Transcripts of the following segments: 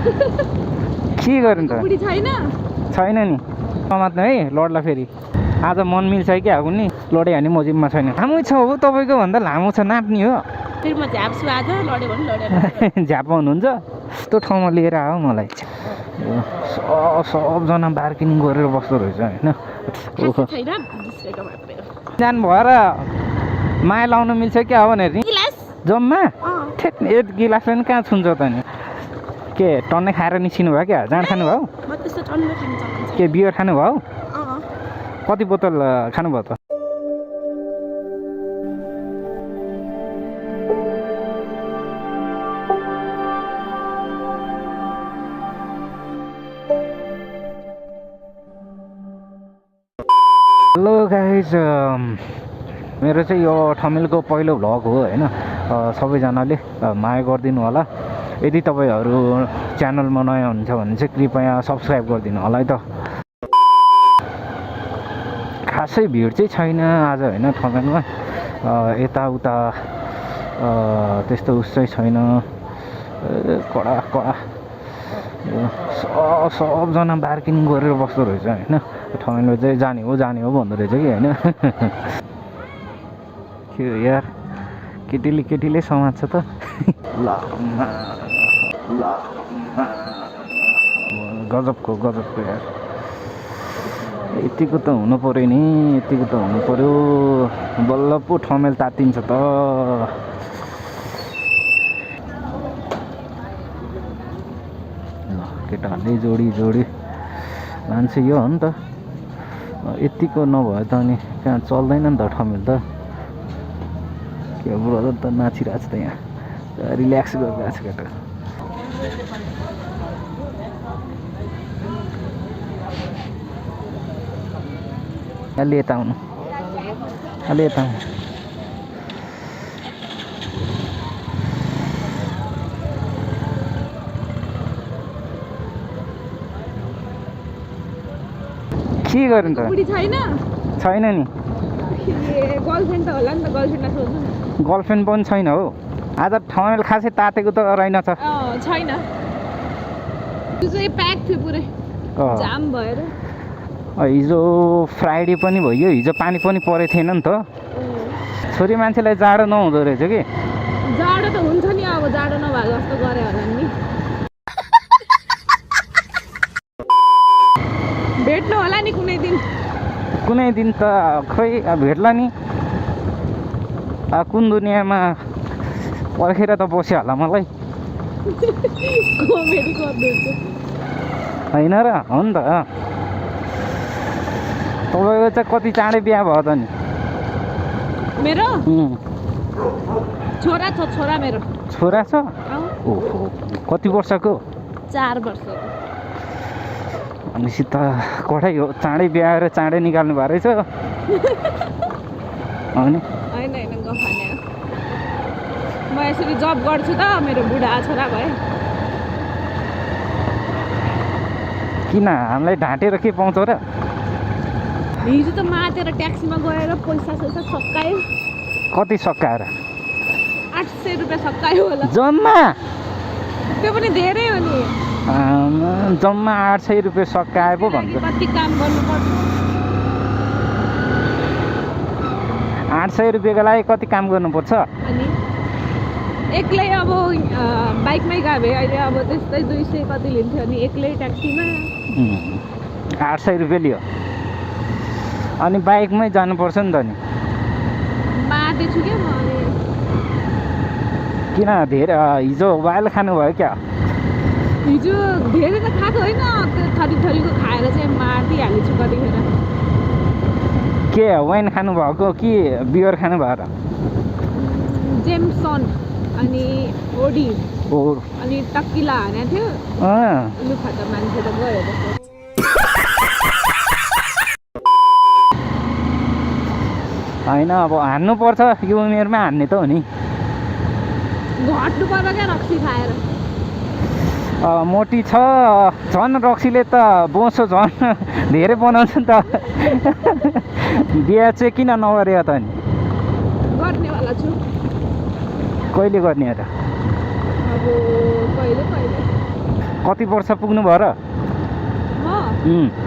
के गर्नु त बुढी छैन छैन नि समात्नु है लड्ला फेरि आज मन मिल्छ कि अब नि लडे भने म जिम्मा छैन लामो छ हो तपाईँको भन्दा लामो छ नाप्ने हो फेरि म झ्याप्छु आज लड्यो भने लड्यो झ्याप हुनुहुन्छ यस्तो ठाउँमा लिएर आऊ मलाई सबजना बार्गेनिङ गरेर बस्दो रहेछ होइन जानु भएर माया लाउनु मिल्छ क्या हो भनेर नि जम्मा ठेट एक गिलास पनि कहाँ छुन्छ त नि के टन्नै खाएर निस्किनु भयो क्या जाँड खानुभयो के बियर खानुभयो कति बोतल खानुभयो त हेलो गाइज मेरो चाहिँ यो ठमेलको पहिलो भ्लग हो होइन सबैजनाले माया गरिदिनु होला यदि तपाईँहरू च्यानलमा नयाँ हुनुहुन्छ भने चाहिँ कृपया सब्सक्राइब गरिदिनु होला है त खासै भिड चाहिँ छैन आज होइन ठमेलमा यताउता त्यस्तो उस चाहिँ छैन कडा कडा सबजना बार्गेनिङ गरेर बस्दो रहेछ होइन ठमेलमा चाहिँ जाने हो भन्दो रहेछ कि होइन के यार केटीले समात्छ त गजबको यार यतिको त हुनु पर्यो नि यतिको त हुनु पर्यो बल्ल पो ठमेल तातिन्छ त केटाहरूले जोडी मान्छे यो हो नि त यतिको नभए त अनि कहाँ चल्दैन नि त ठमेल त के ब्रदर त नाचिरहेको छ त यहाँ रिल्याक्स गरिरहेको छ केटा अलि यता आउनु के गर्नु त बुढी छैन नि गर्लफ्रेन्ड त होला नि त गर्लफ्रेन्डलाई सोध्नु गर्लफ्रेन्ड पनि छैन हो आज ठमेल खासै तातेको त रहेनछ छैन त्यो चाहिँ प्याक थियो पुरै जाम भएर हिजो फ्राइडे पनि भयो हिजो पानी पनि परेको थिएन नि त छोरी मान्छेलाई जाडो नहुँदो रहेछ कि जाडो त हुन्छ नि अब जाडो नभए जस्तो गरे होला नि भेट्नु होला नि कुनै दिन त खै भेट्ला नि कुन दुनियाँमा पर्खेर त बस्यो होला मलाई कमेडी गर्दैछ होइन र हो नि त तपाईँको चाहिँ कति चाँडै बिहा भयो त नि मेरो छोरा मेरो छोरा छ ओहो कति वर्षको 4 वर्षको भनेपछि त कठै हो चाँडै बिहाएर चाँडै निकाल्नु भएको रहेछ होइन गफाने म यसरी जब गर्छु त मेरो बुढा छोरा भए किन हामीलाई ढाँटेर के पाउँछ र हिजो त मातेर ट्याक्सीमा गएर पैसा सकायो कति सकाएर 800 रुपियाँ सकायो होला जम्मा त्यो पनि धेरै हो नि जम्मा 800 रुपियाँ सकाए पो भन्छ कति काम गर्नुपर्छ 800 रुपियाँको लागि कति काम गर्नुपर्छ अनि एक्लै अब बाइकमै गए भए अहिले अब त्यस्तै 200 कति लिन्थ्यो अनि एक्लै ट्याक्सीमा 800 रुपियाँ लियो अनि बाइकमै जानुपर्छ नि त नि माते छु क्या म अनि किन धेरै हिजो वाइल खानुभयो क्या हिजो धेरै त खाएको होइन त्यो थरीको खाएर चाहिँ मारिदिइहालेछु कतिखेर के वाइन खानुभएको कि बियर खानुभयो र जेमसन अनि ओडी अनि टक्किला हानेको थियो लुखा त मान्छे त गयो होइन अब हान्नुपर्छ यो उमेरमा हान्ने त हो नि घट्नु पर्यो क्या रक्सी खाएर मोटी छ झन् रक्सीले त बोसो झन् धेरै बनाउँछ नि त बिहा चाहिँ किन नगरे त नि गर्नेवाला छु कहिले गर्ने त अब कहिले कति वर्ष पुग्नु भयो र? म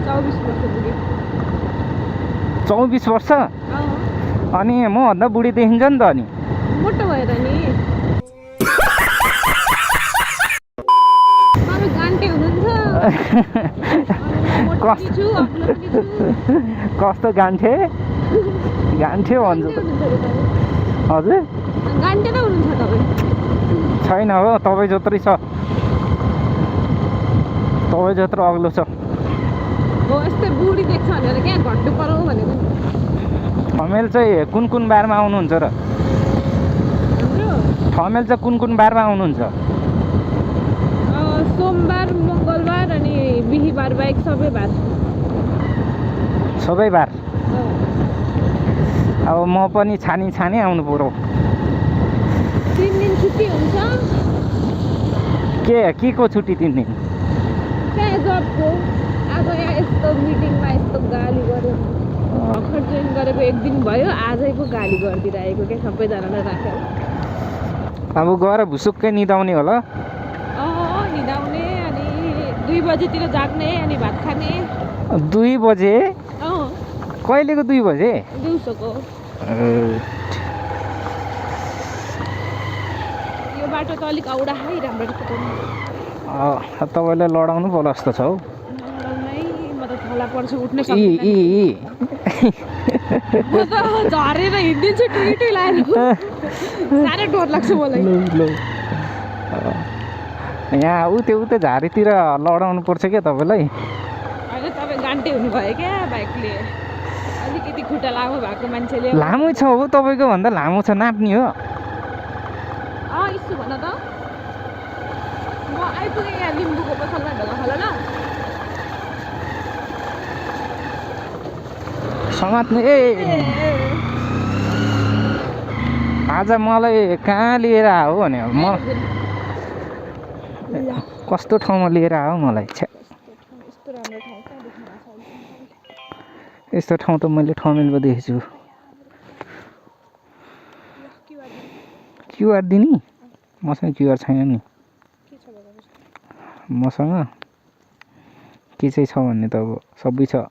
24 वर्ष पुगेँ। 24 वर्ष? अँ अनि म भन्दा बुढी देखिन्छ नि त अनि। मोटो भएर नि तपाईँ गान्टे हुनुहुन्छ। मोटो पनि छु, अग्लो पनि छु। कस्तो गान्ठे गान्ठे भन्छ त। हजुर गान्टे नै हुनुहुन्छ तपाईँ। छैन हो, तपाईँ जत्रै छ, तपाईँ जत्रो अग्लो छ। हो यस्तै बुढी देख्छ भनेर क्या घट्नु पर्यो भनेको। ठमेल चाहिँ कुन बारमा आउनुहुन्छ र? हाम्रो ठमेल चाहिँ कुन बारमा आउनुहुन्छ? सोमबार, मङ्गलबार अनि बिहिबार बाहेक सबै बार। सबै बार? अब म पनि छानी आउनु पर्यो। 3 दिन छुट्टी हुन्छ। के को छुट्टी 3 दिन? त्यहाँ जबको। अब यहाँ यस्तो मिटिङमा यस्तो गाली गर्यो। भर्खर जोइन गरेको 1 दिन भयो, आजै पो गाली गरिदिइरहेको क्या सबैजनालाई राखेर। अब गएर भुसुक्कै निदाउने होला। निदाउने अनि 2 बजेतिर जाग्ने अनि भात खाने। 2 बजे? कहिलेको 2 बजे? दिउँसोको। यो बाटो त अलिक औडा है, राम्ररी कुदाउनु। तपाईँलाई लडाउनु पर्ला जस्तो छ हौ। म त थला पर्छु, उठ्नै सक्दिनँ। म त झरेर हिँडिदिन्छु टुइटुइ लाएर। साह्रै डर लाग्छ मलाई। यहाँ उतै झारीतिर लडाउनु पर्छ क्या तपाईँलाई। होइन तपाईँ गान्टे हुनुभयो क्या बाइकले। अलिकति खुट्टा लामो भएको मान्छेले। लामो छ हो, तपाईँको भन्दा लामो छ, नाप्ने हो। यसो भन त। म आइपुगेँ यहाँ लिम्बूको पसलमा ढोका खोला ल। समात्नु। आज मलाई कहाँ लिएर आयो भने म कस्तो ठाउँमा लिएर आयो मलाई। यस्तो ठाउँ त मैले ठमेलमा देखेछु। क्युआर दिने? मसँग क्युआर छैन नि। मसँग के चाहिँ छ भन्ने त अब सबै छ।